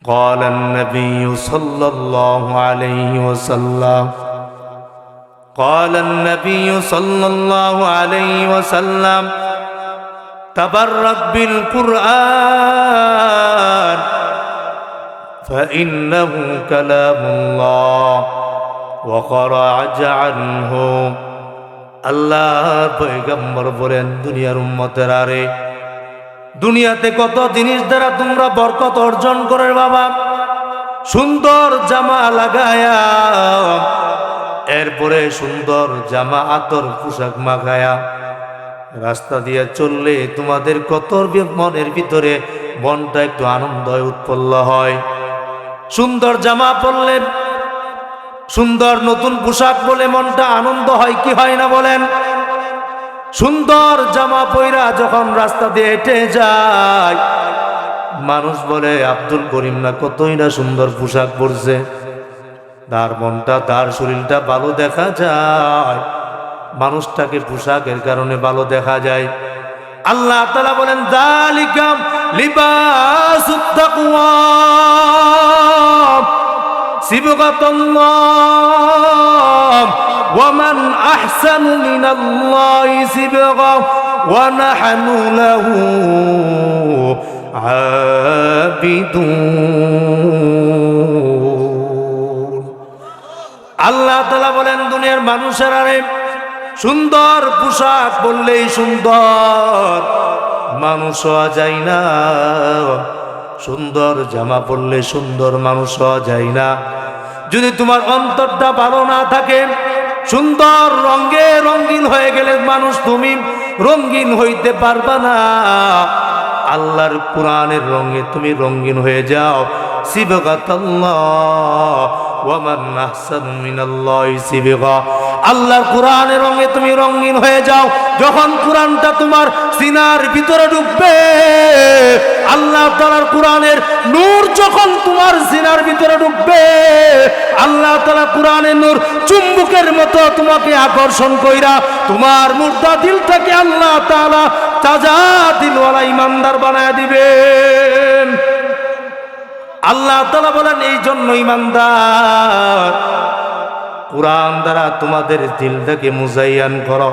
قال النبي صلى الله عليه وسلم قال النبي صلى الله عليه وسلم تبرك بالقرآن فإنه كلام الله وخرج عنه আল্লাহ পয়গম্বর বলেন দুনিয়ার উম্মতেরা রে দুনিয়াতে কত জিনিস দ্বারা তোমরা বরকত অর্জন করে বাবা সুন্দর জামা লাগায়া এরপরে সুন্দর জামা আতর পোশাক মাখায়া রাস্তা দিয়ে চললে তোমাদের কত মনের ভিতরে মনটা একটু আনন্দ উৎপন্ন হয় সুন্দর জামা পরলে সুন্দর নতুন পোশাক বলে মনটা আনন্দ হয় কি হয় না বলেন সুন্দর জামা পয়রা যখন রাস্তা দিয়ে হেঁটে যায় মানুষ বলে আব্দুল করিম না কতই না সুন্দর পোশাক পরছে তার মনটা তার শরীরটা ভালো দেখা যায় মানুষটাকে পোশাকের কারণে ভালো দেখা যায় আল্লাহ তাআলা বলেন যালিকা লিবাসুত তাকওয়া সিবগাতুল্লাহ ওয়া মান আহসানু মিনাল্লাহি সিবগা ওয়া নাহনু লাহু আবিদুন আল্লাহ তাআলা বলেন দুনিয়ার মানুষেরা রে সুন্দর পোশাক বললেই সুন্দর মানুষ হওয়া যায় না সুন্দর জামা পরলে সুন্দর মানুষ হওয়া যায় না যদি তোমার অন্তরটা ভালো না থাকে সুন্দর রঙে রঙিন হয়ে গেলে মানুষ তুমি রঙিন হইতে পারবা না আল্লাহর কোরআনের রঙে তুমি রঙিন হয়ে যাও সিবগাতাল্লাহ ওয়া মান আহসানু মিনাল্লাহি সিবগা আল্লাহর কোরআনের রঙে তুমি রঙিন হয়ে যাও যখন কোরআনটা তোমার সিনার ভিতরে ঢুকবে আল্লাহ তাআলার কোরআনের নূর যখন তোমার সিনার ভিতরে ঢুকবে আল্লাহ তাআলা কোরআনের নূর চুম্বকের মতো তোমাকে আকর্ষণ কইরা তোমার মুর্দা দিলটাকে আল্লাহ তাআলা তাজা দিলওয়ালা ইমানদার বানায় দিবেন আল্লাহ তাআলা বলেন এই জন্য ইমানদার কুরআন দ্বারা তোমাদের দিলটাকে মুজাইয়ান করো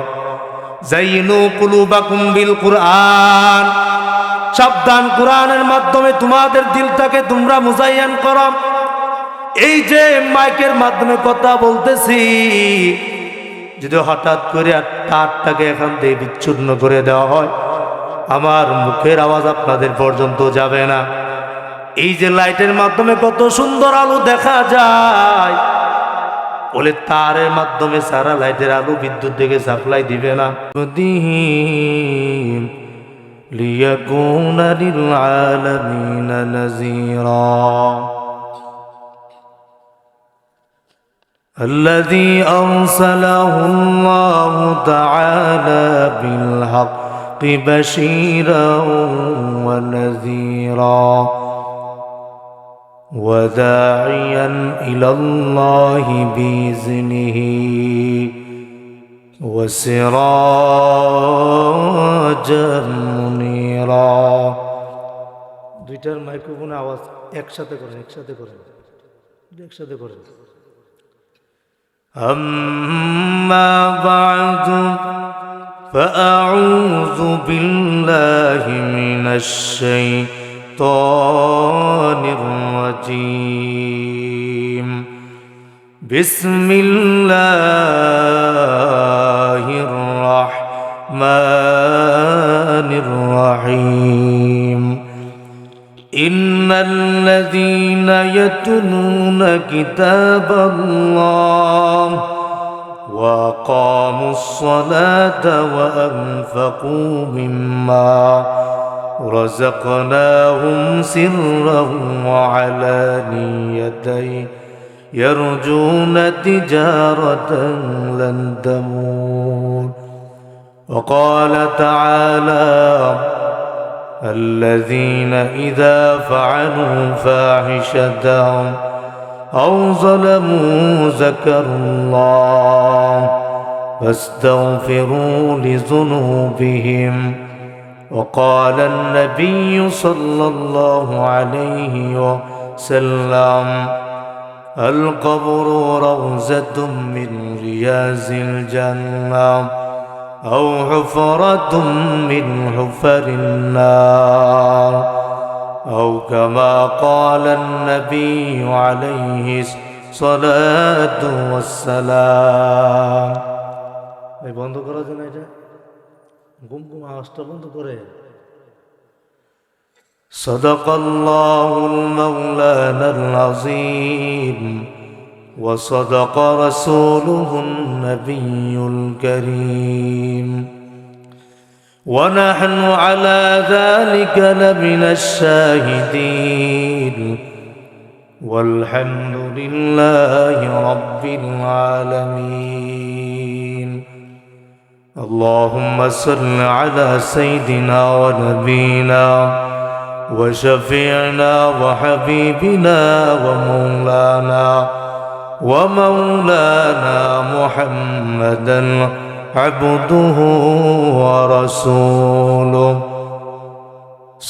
জাইনু কুলুবাকুম বিল কুরআন সাবধান কুরআনের মাধ্যমে তোমাদের দিলটাকে তোমরা মুজাইয়ান করো এই যে মাইকের মাধ্যমে কথা বলতেছি যদি হঠাৎ করে তারটাকে এখান থেকে বিচ্ছিন্ন করে দেওয়া হয় আমার মুখের আওয়াজ আপনাদের পর্যন্ত যাবে না এই যে লাইটের মাধ্যমে কত সুন্দর আলো দেখা যায় বলে তারের মাধ্যমে সারা লাইটের আলো বিদ্যুৎ থেকে সাপ্লাই দিবে না লিয়াকুনা লিল আলামিনা নাযীরা الذي أرسله الله تعالى بالحق بشيرا ونذيرا وداعيا إلى الله بإذنه وسراجا منيرا দুইটার মাইক্রোফোন আওয়াজ একসাথে করেন أما بعد فأعوذ بالله من الشيطان الرجيم بسم الله الرحمن الرحيم إن الذين يتلون كتاب الله وأقاموا الصلاة وأنفقوا مما رزقناهم سرا وعلانية يرجون تجارة لن تموت وقال تعالى الذين إذا فعلوا فاحشة أو ظلموا ذكروا الله فاستغفروا لذنوبهم وقال النبي صلى الله عليه وسلم القبر روزة من رياض الجنة أو حفرة من حفر النار أو كما قال النبي عليه الصلاة والسلام. এই বন্ধ করার জন্য এটা গুম গুম আওয়াজটা বন্ধ করে। صدق الله المولانا العظيم وصدق رسوله النبي الكريم ونحن على ذلك لمن الشاهدين والحمد لله رب العالمين. اللهم صل على سيدنا ونبينا وشفيعنا وحبيبنا ومولانا محمدا عبده ورسوله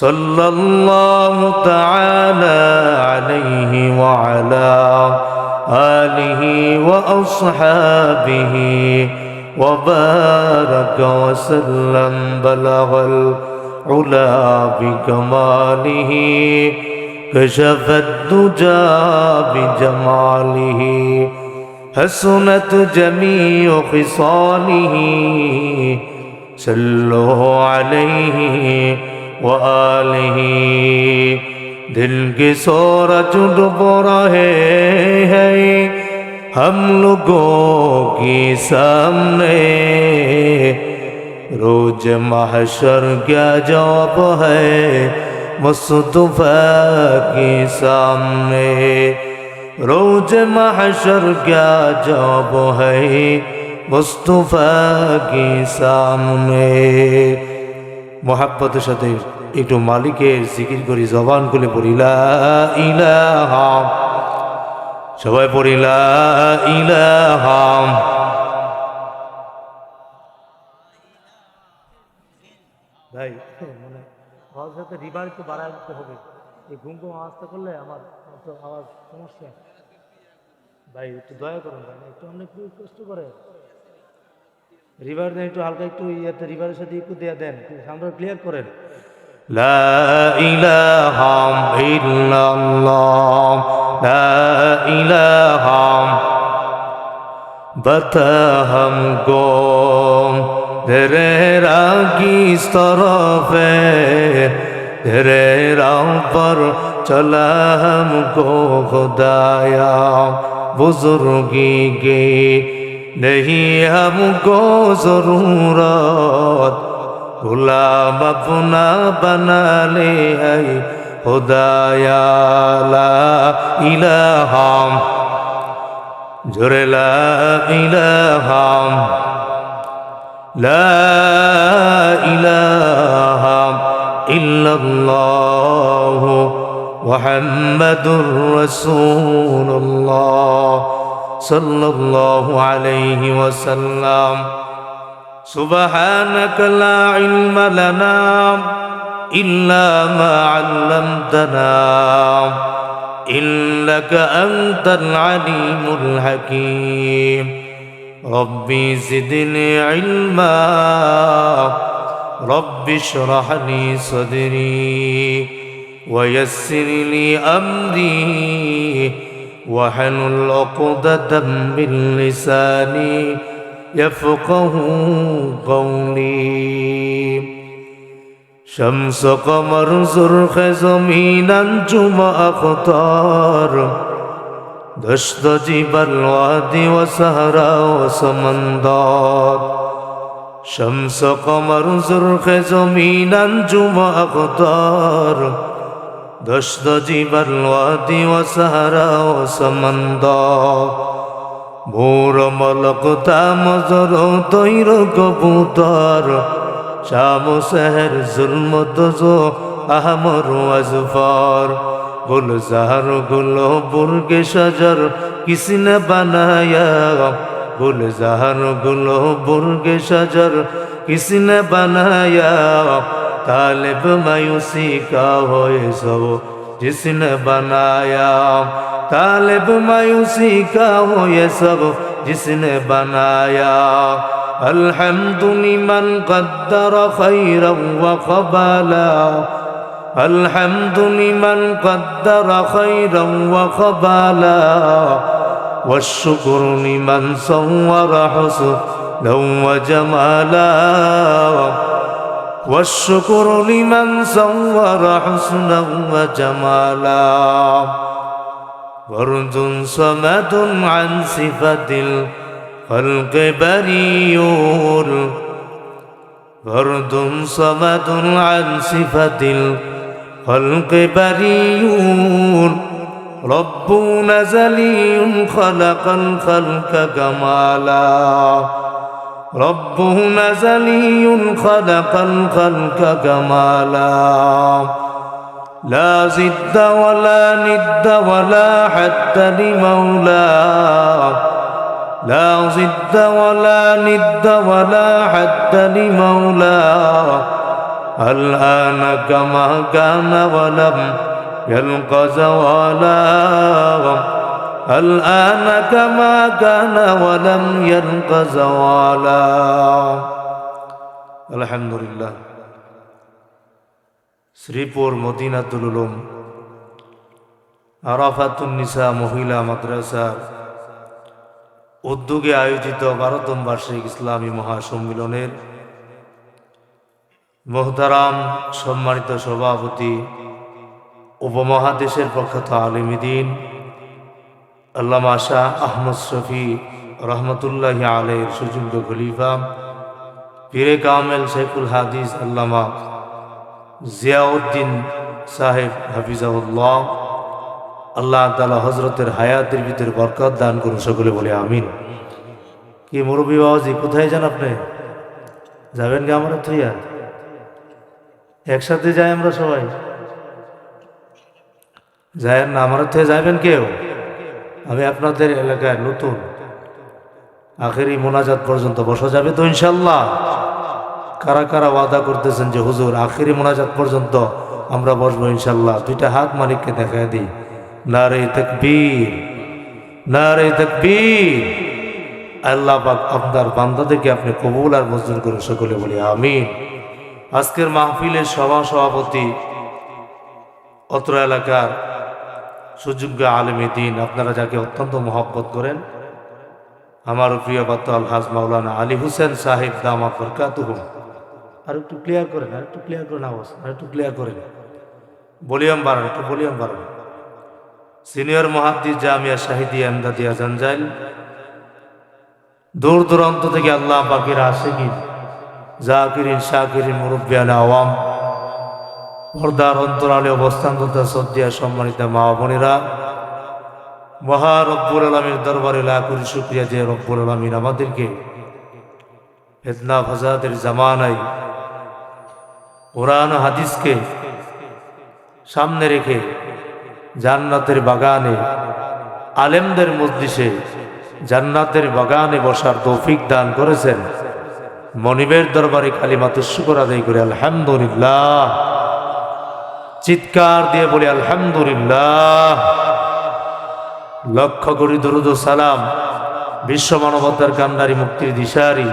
صلى الله تعالى عليه وعلى آله وأصحابه وبارك وسلم بلغ العلا بكماله كشف الدجى بجماله حسنت جميع خصاله صلوا عليه وآله. दिल के सूरज डूब रहे हैं हम लोगों के सामने रोज महशर क्या जवाब है मुस्तफा के सामने रोज महशर क्या जवाब है मुस्तफा के सामने. मोहब्बत साथे একটু মালিকের জিকির করি, জবান খুলে পড়ি লা ইলাহা, সবাই পড়ি লা ইলাহা. ভাই মানে আওয়াজ সাথে রিভার একটু বাড়ায় দিতে হবে, এই ঘুম ঘুম আওয়াজটা করলে আমার তো আওয়াজ সমস্যা। ভাই একটু দয়া করুন ভাই, একটু অনেক কষ্ট করে রিভার দেন, একটু হালকা একটু ইয়াতে রিভারের সাথে একটু দেয়া দেন, সামনে ক্লিয়ার করেন। লা ইলাহা ইল্লাল্লাহ লা ইলাহা बता हमको तेरे राह किस तरफ है तेरे राह पर चला हमको खुदाया बुजुर्गी की नहीं हमको जरूरत गुलाम अपना बना ले है खुदाया ला इलाहा जोरे ला इलाहा इल्लल्लाह मुहम्मदुर रसूलुल्लाह सल्लल्लाहु अलैहि वसल्लम. सुब्हानक ला इल्म लना इल्ला मा अल्लमतना إنك أنت العليم الحكيم. ربي زدني علما رب اشرح لي صدري ويسر لي أمري واحلل عقدة من لساني يفقه قولي. शम्स कमर सुर्ख ज़मीन अंजुम अख्तार दश्त जिबल वादी व सहरा व समंदर. शम्स कमर सुर्ख ज़मीन अंजुम अख्तार दश्त जिबल वादी व सहरा व समंदर. मोर मलक तामज़र तैर कबूतर शाम सहर जुल्मत जो अहमर अज़फार. गुलजार गुलो बुर्ग शजर किसी ने बनाया गुलजार गुलो बुर्ग शजर किसी ने बनाया तालिब मायूसी का हो ये सब जिसने बनाया, तालिब मायूसी का हो ये सब जिसने बनाया। अल्हम्दु लिमन क़द्दर खैरन व क़बाला, अल्हम्दु लिमन क़द्दर खैरन व क़बाला, वश्शुक्रु लिमन सव्वर हुस्नन व जमाला, वश्शुक्रु लिमन सव्वर हुस्नन व जमाला। फर्दुन समदुन अन सिफतिल खल्क़ बरीउन, फर्दुन समदुन अन सिफतिल खल्क़ बरीउन, रब्बुन अज़लियुन खलक़ल खल्क़ कमाला, रब्बुन अज़लियुन खलक़ल खल्क़ कमाला। ला ज़िद्द वला निद्द वला हद्द लिमौला, ला ज़िद्द वला निद्द वला हद्द लिमौला। अल आन कमा कान वलम यल्क़ ज़वाला, अल आन कमा कान वलम यल्क़ ज़वाला। अल्हम्दुलिल्लाह। শ্রীপুর মদিনাতুল উলুম আরাফাতুন নিসা মহিলা মাদ্রাসার উদ্যোগে আয়োজিত 12তম বার্ষিক ইসলামী মহাসম্মিলনের মোহতারাম সম্মানিত সভাপতি, উপমহাদেশের প্রখ্যাত আলিম দ্বীন আল্লামা শাহ আহমদ শফি রহমতুল্লাহি আলাইহির সুযোগ্য খলিফা পীরে কামেল শেখুল হাদিস আল্লামা জিয়াউদ্দিন সাহেব হাফিজাহুল্লাহ, আল্লাহ তাআলা হযরতের হায়াতের ভিতরে বরকত দান করুন, সকলে বলে আমিন। কি মুরব্বী বাবাজি, কোথায় যান আপনি? যাবেন কি আমরা থইয়া? একসাথে যাই আমরা সবাই, যায় না? আমার থেকে যাবেন কেউ? আমি আপনাদের এলাকায় নতুন, আখেরি মোনাজাত পর্যন্ত বসা যাবে তো ইনশাল্লাহ? কারা কারা ওয়াদা করতেছেন যে হুজুর আখেরি মোনাজাত পর্যন্ত আমরা বসবো ইনশাল্লাহ? দুইটা হাত মালিককে দেখায় দিই। নারে তাকবীর, নারে তাকবীর। আল্লাহ পাক আপনার বান্দাদেরকে আপনি কবুল আর মঞ্জুর করে, সকলে বলি আমিন। আজকের মাহফিলের সভাপতি, অত্র এলাকার সুযোগ্য আলেম দ্বীন, আপনারা যাকে অত্যন্ত মহব্বত করেন, আমার প্রিয় বাত্ত আলহাজ মাওলানা আলী হোসেন সাহেব দামাত বরকাতুহু। আর একটু ক্লিয়ার করেন, আর একটু ক্লিয়ার করেন আওয়াজ, আর একটু ক্লিয়ার করেন, ভলিউম বাড়ান, একটু ভলিউম বাড়ান। সিনিয়র মুহাদ্দিস জামিয়া শাহিদিয়া এমদাদিয়া জানজাইল, দূর দূরান্ত থেকে আল্লাহ পাকের আশিকিন, জাকিরিন, শাকিরিন, মুরব্বিয়ান, আওয়াম, পর্দার অন্তরালে অবস্থানরত শ্রদ্ধেয় সম্মানিত মা বোনেরা, মহা রব্বুল আলামিনের দরবারে লাখ কোটি শুকরিয়া যে রব্বুল আলামিন আমাদেরকে ফিতনা ফাসাদের জামানায় কোরআন হাদিসকে সামনে রেখে জান্নাতের বাগানে, আলেমদের মজলিসে জান্নাতের বাগানে বসার তৌফিক দান করেছেন। মনিবের দরবারে কালিমাতুশ শুকর আদায় করে আলহামদুলিল্লাহ, চিৎকার দিয়ে বলি আলহামদুলিল্লাহ। লক্ষ কোটি দরুদ ও সালাম বিশ্ব মানবতার কান্ডারি, মুক্তির দিশারি,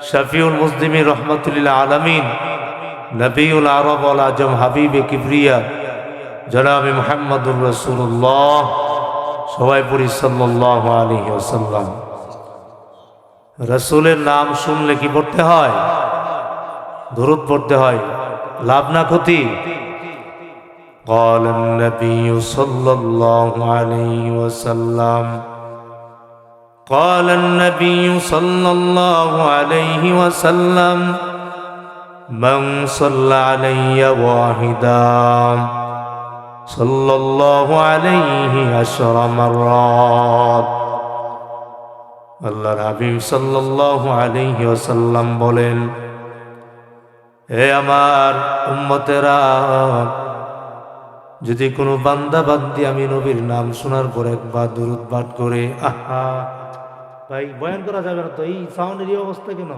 শফিউল মুসলিমিন রহমাতুল্লিল আলামিন, নবিউল আরব ওয়াল আজম, হাবিবে কিবরিয়া জনাবে মুহাম্মদুর রাসূলুল্লাহ, সবাই পড়ি সাল্লাল্লাহু আলাইহি ওয়াসাল্লাম। রাসূলের নাম শুনলে কি পড়তে হয়? দরুদ পড়তে হয়। লাভ না ক্ষতি? قال النبي صلى الله عليه وسلم، قال النبي صلى الله عليه وسلم، من صلى علي واحدا صلى الله عليه 10 مرات। আল্লাহর হাবিব সাল্লাল্লাহু আলাইহি ওয়াসাল্লাম বলেন, হে আমার উম্মতেরা, যদি কোনো বান্দা বান্দি আমি নবীর নাম শোনার পর একবার দুরূদ পাঠ করে, আহা ভাই বয়ান করা যাবে না তো, এই সাউন্ডের অবস্থা কেন?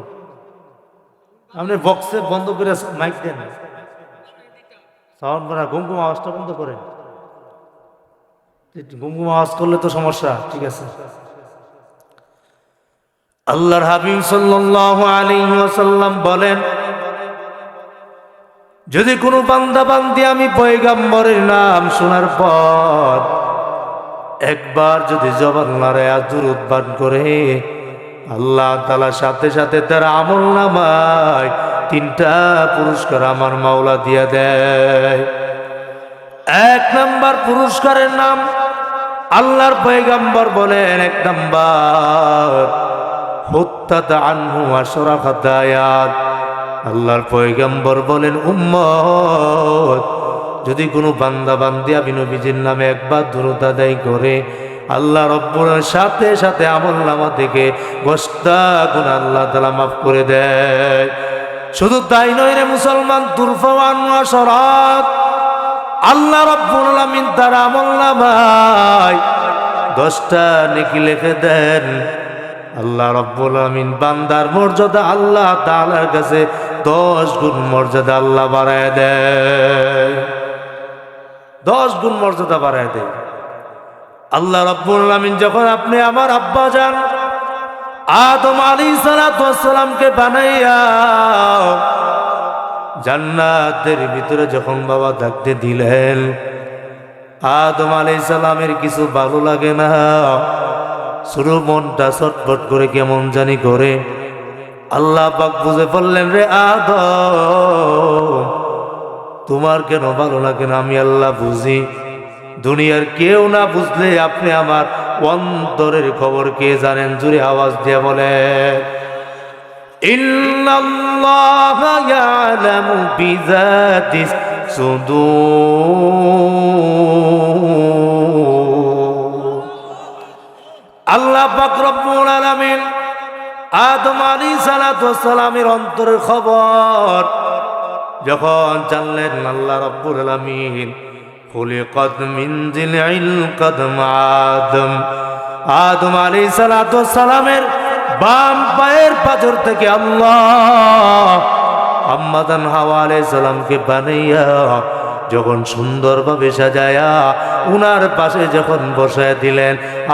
আপনি বক্সে বন্ধ করে মাইক দেন, সাউন্ড করা, গুমগুম আওয়াজটা বন্ধ করেন। গুমগুম আওয়াজ করলে তো সমস্যা। ঠিক আছে। আল্লাহর হাবিব সাল্লাল্লাহু আলাইহি ওয়াসাল্লাম বলেন, যদি কোনো বান্দা বান্দি আমি পয়গম্বরের নাম শোনার পর একবার যদি জবান নাড়ায়া দুরূদ পাঠ করে, আল্লাহ তাআলা সাথে সাথে তার আমলনামায় 3টা পুরস্কার আমার মাওলা দিয়া দেয়। 1 নাম্বার পুরস্কারের নাম, আল্লাহর পয়গম্বর বলেন, 1 নাম্বার হুত্তাত আনহু আশরা খাতায়াত। আল্লাহর পয়গম্বর বলেন, উম্মত যদি কোনো বান্দা বান্দি আমি নবীজির নামে একবার দুরূদ আদায় করে, আল্লাহ রব্বুল সাথে সাথে আমলনামা থেকে 10টা গুনাহ আল্লাহ তাআলা মাফ করে দেয়। শুধু তাই নয় রে মুসলমান, তুরফাউ আনহু আশরাত, আল্লাহ রব্বুল আলামিন তার আমলনামায় 10টা নেকি লিখে দেন। আল্লাহ রব্বুল আলামিন বান্দার মর্যাদা আল্লাহ তাআলার কাছে 10 গুণ মর্যাদা আল্লাহ বাড়ায় দেয়, 10 গুণ মর্যাদা বাড়ায় দেয়। আল্লাহ রব্বুল আলামিন যখন আপনি আমার আব্বা যান আদম আলাইহিস সালাতু ওয়াস সালামকে বানাইয়া জান্নাতের ভিতরে যখন বাবা থাকতে দিলেন, আদম আলাইহিস সালামের কিছু ভালো লাগে না, শুরু মনটা ছটফট করে কেমন জানি করে। আল্লাহ পাক বুঝে বললেন, রে আদম তোমার কেন ভালো লাগে না আমি আল্লাহ বুঝি, দুনিয়ার কেউ না বুঝলে আপনি আমার অন্তরের খবর কে জানেন? জুড়ে আওয়াজ দিয়ে বলে, ইন্নাল্লাহা ইয়ালামু বিযাতিস সুদূর। আল্লাহ পাক রব্বুল আলামিন আদম আলাইহিস সালাতু ওয়াস সালামের অন্তরের খবর যখন জানলেন, আল্লাহ রব্বুল আলামিন খুলিকাত মিন জিলইল কদম আদম, আদম আলাইহিস সালাতু ওয়াস সালামের বাম পায়ের পাঁজর থেকে আল্লাহ আম্মা জান হাওয়া আলাইহিস সালামকে বানাইয়া যখন সুন্দরভাবে সাজায়া উনার পাশে যখন বসায় দিলেন,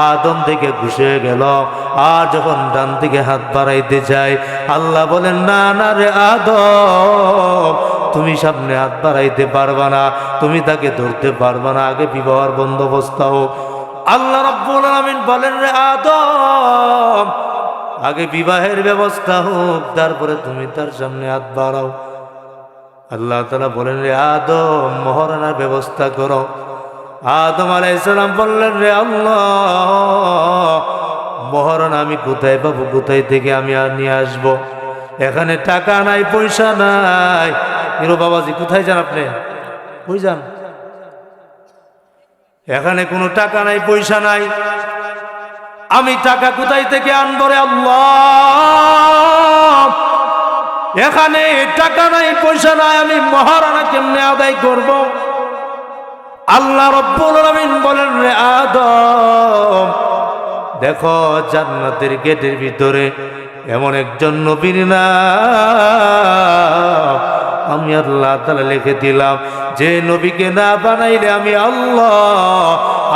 আদম থেকে ঘুষে গেল। আর যখন ডান দিকে হাত বাড়াইতে যায়, আল্লাহ বলেন, না না রে আদম তুমি সামনে হাত বাড়াইতে পারবা না, তুমি তাকে ধরতে পারবা না, আগে বিবাহের বন্দোবস্ত হোক। আল্লাহ রাব্বুল আলামিন বলেন, রে আদম আগে বিবাহের ব্যবস্থা হোক, তারপরে তুমি তার সামনে হাত বাড়াও। আল্লাহ তাআলা বলেন, রে আদম মহারানার ব্যবস্থা করো। আদম আলাইহিস সালাম বললেন, রে আল্লাহ মহারানা আমি কোথায় পাবো, কোথায় থেকে আমি আর নিয়ে আসবো? এখানে টাকা নাই, পয়সা নাই। হিরো বাবাজি কোথায় যান আপনি? কই যান? এখানে কোনো টাকা নাই, পয়সা নাই, আমি টাকা কোথায় থেকে আনবো রে আল্লাহ? এখানে টাকা নাই, পয়সা নাই, আমি মহারানা কেমনে আদায় করব? আল্লাহ রাব্বুল আলামিন বলেন, রে আদম দেখো জান্নাতের গেটের ভিতরে এমন একজন নবীর নাম আমি আল্লাহ তাআলা লিখে দিলাম, যে নবীকে না বানাইলে আমি আল্লাহ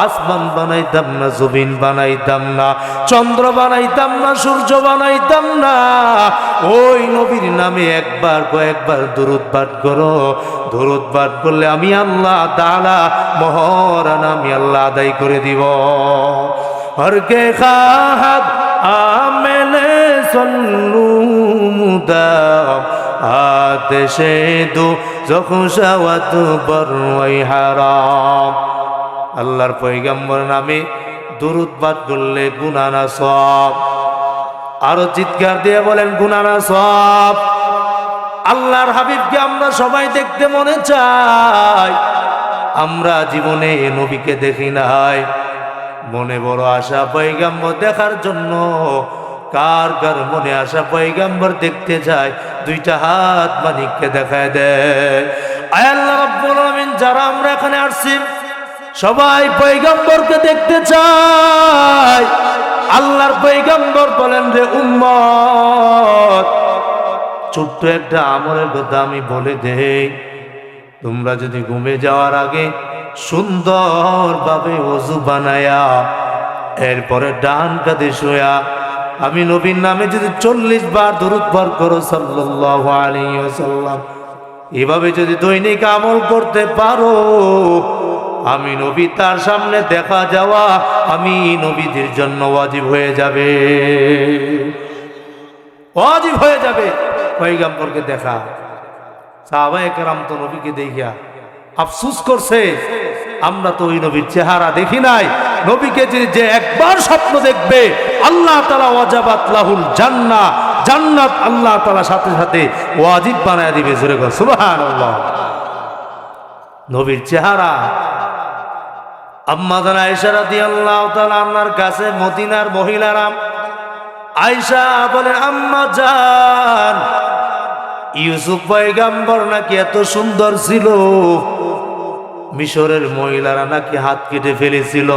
আসমান বানাইতাম না, জমিন বানাইতাম না, চন্দ্র বানাইতাম না, সূর্য বানাইতাম না। ওই নবীর নামে একবার কয়েকবার দুরূদ পাঠ করো, দুরূদ পাঠ করলে আমি আল্লাহ তাআলা মহারান আমি আল্লাহ আদায় করে দিব। হরকে খাহাত আমেলে সল্লু মুদাম আতেশে দু যখুশাওয়াত বরওয়াই হারাম। আল্লাহর পয়গম্বর নামে দুরূদ পাঠ করলে গুনাহ না সওয়াব। আরো চিৎকার দিয়ে বলেন গুনাহ না সওয়াব। আল্লাহর হাবিবকে আমরা সবাই দেখতে মনে চাই, আমরা জীবনে নবীকে দেখি নাই। মনে বড় আশা পয়গম্বর দেখার জন্য। কার কার মনে আশা পয়গম্বর দেখতে যায়? 2টা হাত মালিককে দেখায় দেয়। আয় আল্লাহ রাব্বুল আলামিন, যারা আমরা এখানে আসছি সবাই পয়গম্বরকে দেখতে চাই। আল্লাহর পয়গম্বর বলেন, রে উম্মত ছোট্ট একটা আমলের কথা আমি বলে দেই। তোমরা যদি ঘুমে যাওয়ার আগে সুন্দরভাবে ওযু বানায়া এরপরে ডান কাঁধে শোয়া আমি নবীর নামে যদি 40 বার দরুদ পাঠ করো সাল্লাল্লাহু আলাইহি ওয়াসাল্লাম, এভাবে যদি দৈনিক আমল করতে পারো, আমি নবী তার সামনে দেখা যাওয়া আমি নবীদের জন্য ওয়াজিব হয়ে যাবে, ওয়াজিব হয়ে যাবে পয়গম্বরকে দেখা। সাহাবায়ে কেরাম তো নবীকে দেখিয়া আফসোস করছে, আমরা তো ওই নবীর চেহারা দেখি নাই। নবীকে যে একবার স্বপ্ন দেখবে আল্লাহ তাআলা ওয়াজাবাত লাহুল জান্নাহ, জান্নাত আল্লাহ তাআলা সাথে সাথে ওয়াজিব বানায় দিবে। জোরে বল সুবহানাল্লাহ। নবীর চেহারা। আম্মা জান আয়েশা রাদিয়াল্লাহু তাআলা আনহার কাছে মদিনার মহিলারা আয়েশা বলেন, আম্মা জান ইউসুফ পয়গম্বর নাকি এত সুন্দর ছিল, মিশরের মহিলারা নাকি হাত কেটে ফেলেছিল,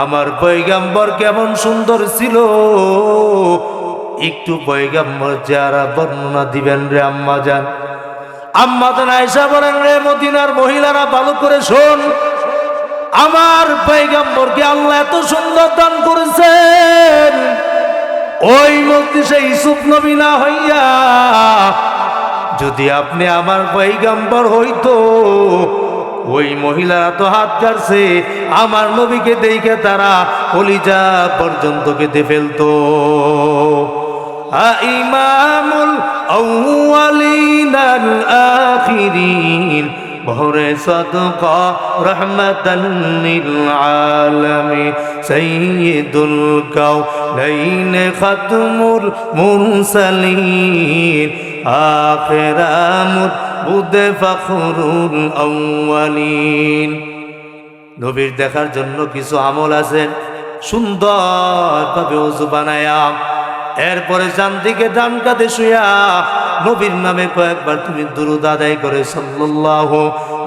আমার পয়গম্বর কেমন সুন্দর ছিল, একটু পয়গম্বর চেহারা বর্ণনা দিবেন রে আম্মা জান। আম্মা জান আয়েশা বলেন, রে মদিনার মহিলারা ভালো করে শোন, আমার পয়গম্বরকে আল্লাহ এত সুন্দর দান করেছেন, ওই মজলিসে ইউসুফ নবী না হইয়া যদি আপনি আমার পয়গম্বর হইতো, ওই মহিলারা তো হাত কাটছে, আমার নবীকে দেখে তারা কলিজা পর্যন্ত কেটে ফেলতো। ইমামুল আউয়ালিন আল আখিরিন বহরে সাদকা রহমাতান লিল আলামিন সাইয়্যিদুল কাওনাইন খাতমুল মুরসালিন আখিরামুদ বুদে ফখরুল আউয়ালিন। নবীর দেখার জন্য কিছু আমল আছে, সুন্দরভাবে ওযু বানায়া এরপরে ডান দিকে ডান কাঁধে শুয়া নবীর নামে কয়েকবার তুমি দুরূদ আদায় করে সাল্লাল্লাহু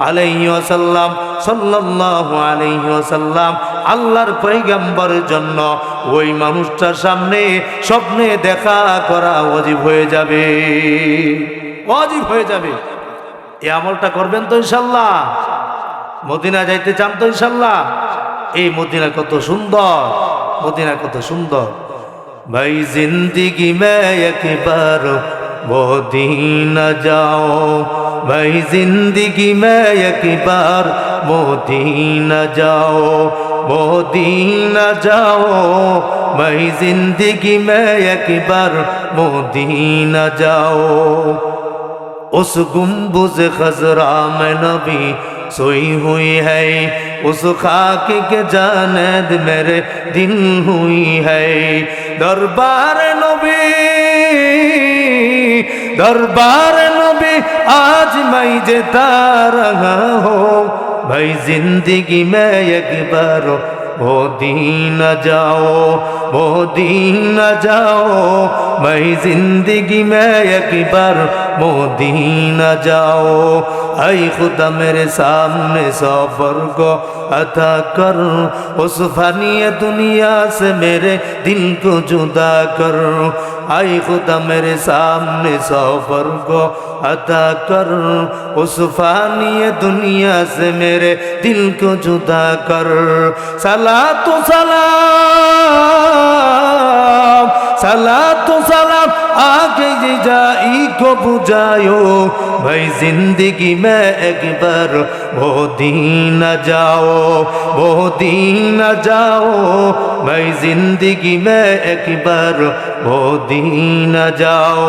আলাইহি ওয়াসাল্লাম, সাল্লাল্লাহু আলাইহি ওয়াসাল্লাম। আল্লাহর পয়গম্বরের জন্য ওই মানুষটার সামনে স্বপ্নে দেখা করা ওয়াজিব হয়ে যাবে, ওয়াজিব হয়ে যাবে। এই আমলটা করবেন তো ইনশাআল্লাহ? মদিনা যাইতে চান তো ইনশাআল্লাহ? এই মদিনা কত সুন্দর, মদিনা কত সুন্দর। ভাই জিন্দেগি মে একবার মদিনা যাও, ভাই জিন্দেগি মে একবার মদিনা যাও, মদিনা যাও, ভাই জিন্দেগি মে একবার মদিনা যাও। उस गुम्बुज़ खज़रा में नबी सोई हुई है, उस खाक के जानेद मेरे दिल हुई है। दरबार नबी, दरबार नबी आज मैं जेता रहा हो, भाई जिंदगी में एक बार मदीना जाओ, मदीना जाओ, मैं जिंदगी में एक बार मदीना जाओ। ऐ खुदा मेरे सामने सफर को अता कर, उस फानी दुनिया से मेरे दिल को जुदा कर। ऐ खुदा मेरे सामने सफर को अता कर, उस फानी दुनिया से मेरे दिल को जुदा कर। सलातो सलाम, सलातो सलाम आगे जाई को बुझायो, भाई जिंदगी में एक बार मदीना जाओ, मदीना जाओ, भाई जिंदगी में एक बार मदीना जाओ।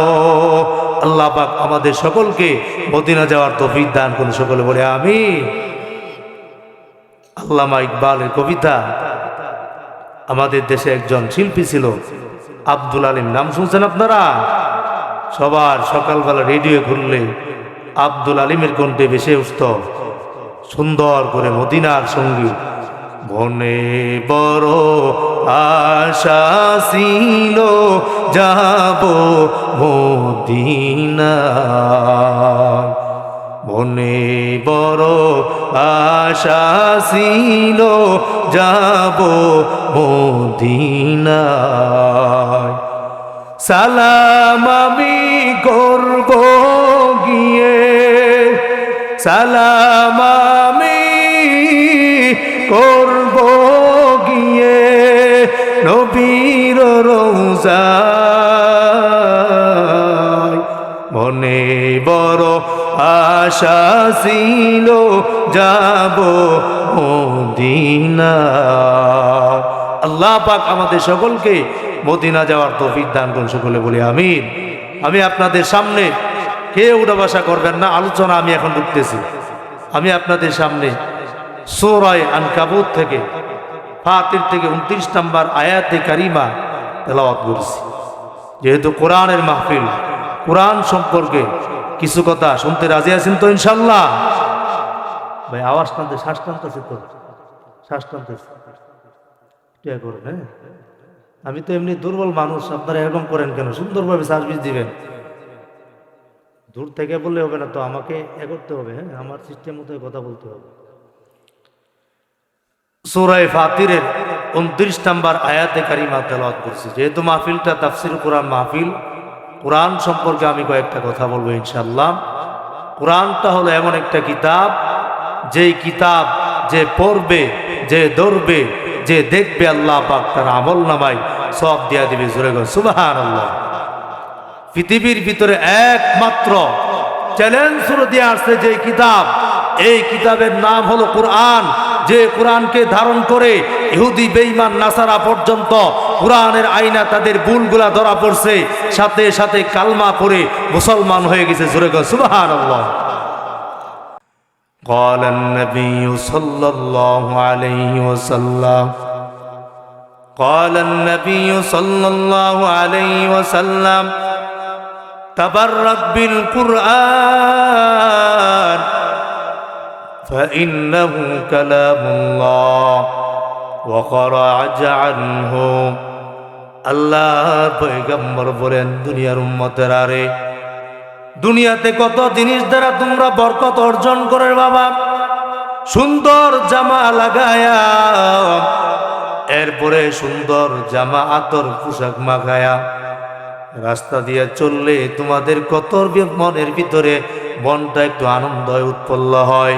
আল্লাহ পাক আমাদের সকলকে মদিনা যাওয়ার তৌফিক দান করুন, সকলে বলে আমিন। আল্লামা ইকবালের কবিতা, আমাদের দেশে একজন শিল্পী ছিল আব্দুল আলিম, নাম শুনছেন আপনারা? সবার সকালবেলা রেডিও খুললে আব্দুল আলিমের কণ্ঠে ভেসে উঠত সুন্দর করে মদিনার সঙ্গীত। মনে বড় আশা ছিল যাব মদিনা, মনে বড় আশা ছিল যাব মদিনা। সালাম আমি করব গিয়ে, সালাম আমি করব গিয়ে নবীর রওজায়। মনে বড় আশা ছিল যাব মদিনা। আল্লাহ পাক আমাদের সকলকে মদিনা যাওয়ার তৌফিক দান করুন, সকলে বলি আমিন। আমি আপনাদের সামনে, কেউ উঠাবাসা করবেন না, আলোচনা আমি এখন ঢুকতেছি। আমি আপনাদের সামনে সূরা আনকাবুত থেকে, ফাতির থেকে 29 নম্বর আয়াতে কারিমা তেলাওয়াত করছি। যেহেতু কোরআনের মাহফিল, কোরআন সম্পর্কে কিছু কথা শুনতে রাজি আছেন তো ইনশাল্লাহ? ভাই আওয়াজ টানতে, শ্বাস টানতেছে তো, শ্বাস টানতেছে করেন। হ্যাঁ, আমি তো এমনি দুর্বল মানুষ, আপনারা এরকম করেন কেন? সুন্দরভাবে সার্ভিস দিবেন। দূর থেকে বললে হবে না তো, আমাকে করতে হবে। হ্যাঁ, আমার সিস্টেম মতো কথা বলতে হবে। সূরা ফাতিরের 29 নম্বর আয়াতে কারিমা তেলাওয়াত করছি। যেহেতু মাহফিলটা তাফসীর কোরআন মাহফিল, কোরআন সম্পর্কে আমি কয়েকটা কথা বলবো ইনশাআল্লাহ। কোরআনটা হলো এমন একটা কিতাব, যেই কিতাব যে পড়বে, যে ধরবে, যে দেখবে, আল্লাহ পাক তার আমল নামায় সব দিয়া দিবে। জোরে গো সুবহানাল্লাহ। পৃথিবীর ভিতরে একমাত্র চ্যালেঞ্জ শুরু দিয়ে আসছে যে কিতাব, এই কিতাবের নাম হলো কোরআন। যে কোরআনকে ধারণ করে ইহুদি বেঈমান নাসারা পর্যন্ত কোরআনের আইনা তাদের ভুলগুলা ধরা পড়ছে, সাথে সাথে কালমা পড়ে মুসলমান হয়ে গেছে। জোরে গো সুবহানাল্লাহ। قال النبي صلى الله عليه وسلم قال النبي صلى الله عليه وسلم تبرك بالقرآن فإنه كلام الله وخرج عنه। আল্লাহ পয়গম্বর বলেন, দুনিয়ার উম্মতেরা রে, দুনিয়াতে কত জিনিস দ্বারা তোমরা বরকত অর্জন করে বাবা। সুন্দর জামা লাগায়া, এরপরে সুন্দর জামা আতর পোশাক মাখায়া রাস্তা দিয়ে চললে তোমাদের কত মনের ভিতরে মনটা একটু আনন্দ উৎপন্ন হয়।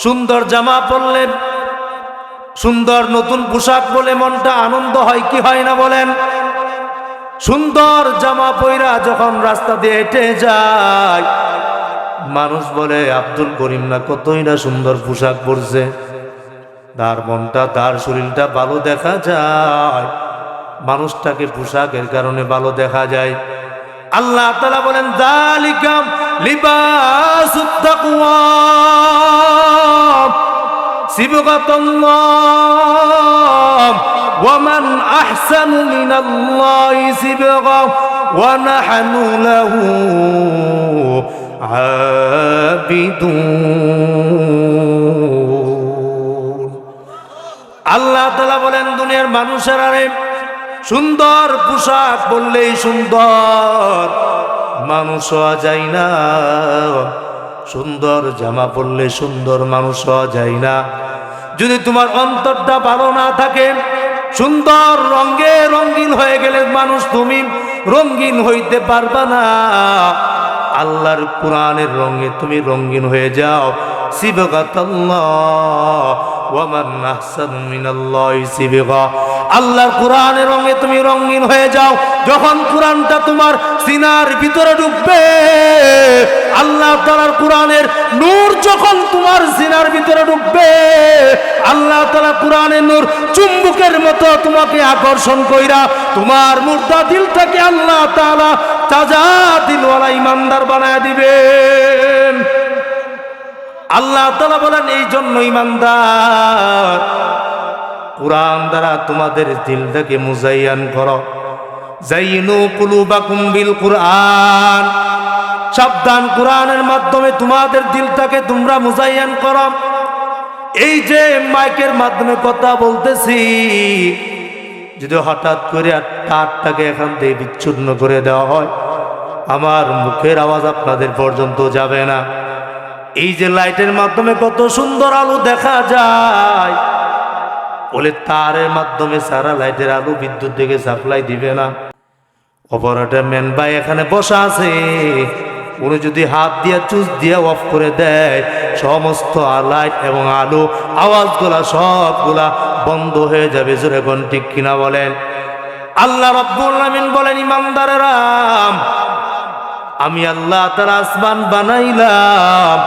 সুন্দর জামা পরলে, সুন্দর নতুন পোশাক বলে মনটা আনন্দ হয় কি হয় না বলেন? সুন্দর জামা পয়রা যখন রাস্তা দিয়ে হেঁটে যায়, মানুষ বলে আব্দুল করিম না কতই না সুন্দর পোশাক পরছে। তার মনটা, তার শরীরটা ভালো দেখা যায়, মানুষটাকে পোশাকের কারণে ভালো দেখা যায়। আল্লাহ তাআলা বলেন, যালিকা লিবাসুত তাকওয়া সিবগাতুল্লাহ ওয়া মান আহসানু মিনাল্লাহি সিবগা ওয়া নাহনু লাহু আবিদুন। আল্লাহ তাআলা বলেন, দুনিয়ার মানুষেরা রে, সুন্দর পোশাক বললেই সুন্দর মানুষ হওয়া যায় না, সুন্দর জামা পরলে সুন্দর মানুষ হওয়া যায় না। যদি তোমার অন্তরটা ভালো না থাকে, সুন্দর রঙে রঙিন হয়ে গেলে মানুষ তুমি রঙিন হইতে পারবা না। আল্লাহর কোরআনের রঙে তুমি রঙিন হয়ে যাও। সিবগাতাল্লাহ ওয়া মান আহসানু মিনাল্লাহি সিবগা। আল্লাহর কোরআনের রঙে তুমি রঙিন হয়ে যাও। যখন কোরআনটা তোমার সিনার ভিতরে ঢুকবে, আল্লাহ তাআলার কোরআনের নূর যখন তোমার সিনার ভিতরে ঢুকবে, আল্লাহ তাআলা কোরআনের নূর চুম্বকের মতো তোমাকে আকর্ষণ কইরা তোমার মুর্দা দিলটাকে আল্লাহ তাআলা তাজা দিলওয়ালা ইমানদার বানায় দিবেন। আল্লাহ তাআলা বলেন, এই জন্য ইমানদার কোরআন দ্বারা তোমাদের দিলটাকে মুজাইয়ান করো। জাইনু কুলুবাকুম বিল কুরআন। সাবধান, কোরআনের মাধ্যমে তোমাদের দিলটাকে তোমরা মুজাইয়ান করো। এই যে মাইকের মাধ্যমে কথা বলতেছি, যদি হঠাৎ করে তারটাকে এখান থেকে বিচ্ছিন্ন করে দেওয়া হয়, আমার মুখের আওয়াজ আপনাদের পর্যন্ত যাবে না। এই যে লাইটের মাধ্যমে কত সুন্দর আলো দেখা যায়, বলে তারের মাধ্যমে সারা লাইটের আলো বিদ্যুৎ থেকে সাপ্লাই দিবে না। অপারেটর ম্যান ভাই এখানে বসা আছে, উনি যদি হাত দিয়া চুজ দিয়া অফ করে দেয়, সমস্ত লাইট এবং আলো আওয়াজগুলা সবগুলা বন্ধ হয়ে যাবে। জোরে কোন ঠিক কিনা বলেন? আল্লাহ রাব্বুল আলামিন বলেন, ইমানদারেরা, আমি আল্লাহ তাআলা আসমান বানাইলাম,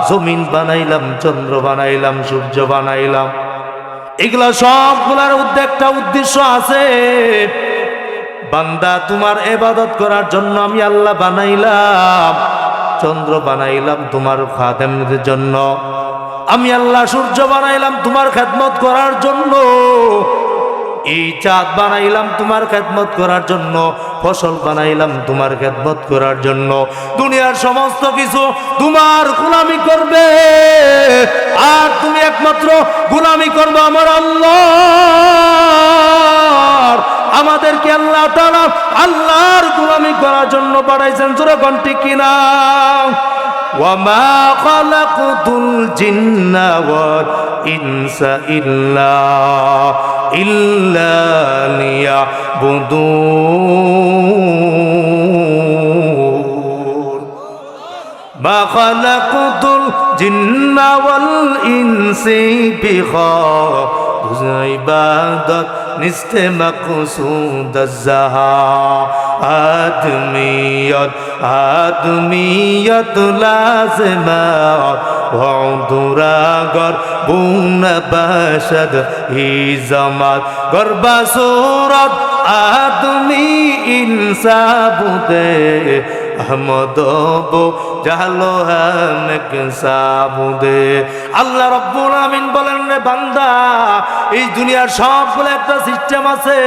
জমিন বানাইলাম, চন্দ্র বানাইলাম, সূর্য বানাইলাম। এগুলা সবগুলার একটা উদ্দেশ্য আছে। বান্দা, তোমার ইবাদত করার জন্য আমি আল্লাহ বানাইলাম। চন্দ্র বানাইলাম তোমার খাদেমদের জন্য, আমি আল্লাহ সূর্য বানাইলাম তোমার খেদমত করার জন্য, এই চাঁদ বানাইলাম তোমার খেদমত করার জন্য, ফসল বানাইলাম তোমার খেদমত করার জন্য। দুনিয়ার সমস্ত কিছু তোমার গোলামি করবে, আর তুমি একমাত্র গোলামি করবে আমার আল্লাহর। আমাদেরকে আল্লাহ তাআলা আল্লাহর গোলামি করার জন্য পাঠাইছেন। জোরে কোন ঠিক কিনা? وَمَا خَلَقْتُ الْجِنَّ وَالْإِنسَ إِلَّا لِيَعْبُدُونِ مَا خَلَقْتُ الْجِنَّ وَالْإِنسَ بِخَالِصِ عِبَادَةٍ نِسْتَ مَقْصُودَ آدمیت لازمات وعدراگر بون باشد ہی زمات گربا صورت آدمی انساب دے احمد بو জাহালো হামেক সাবুদে। আল্লাহ রাব্বুল আমিন বলেন, রে বান্দা, এই দুনিয়ার সবগুলো একটা সিস্টেম আছে।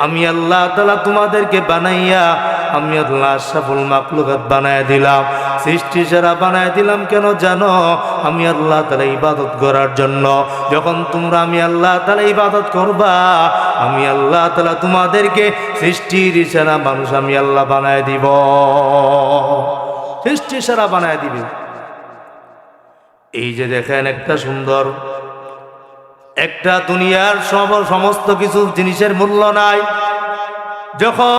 আমি আল্লাহ তাআলা তোমাদেরকে বানাইয়া, আমি আল্লাহ আশরাফুল মাখলুকাত বানায় দিলাম, সৃষ্টি সেরা বানায় দিলাম। কেন জানো? আমি আল্লাহ তাআলা ইবাদত করার জন্য। যখন তোমরা আমি আল্লাহ তাআলা ইবাদত করবা, আমি আল্লাহ তাআলা তোমাদেরকে সৃষ্টির সেরা মানুষ আমি আল্লাহ বানায় দিব, সৃষ্টি সেরা বানায় দিবে। এই যে দেখেন, একটা সুন্দর একটা দুনিয়ার সমস্ত কিছু জিনিসের মূল্য নাই। যখন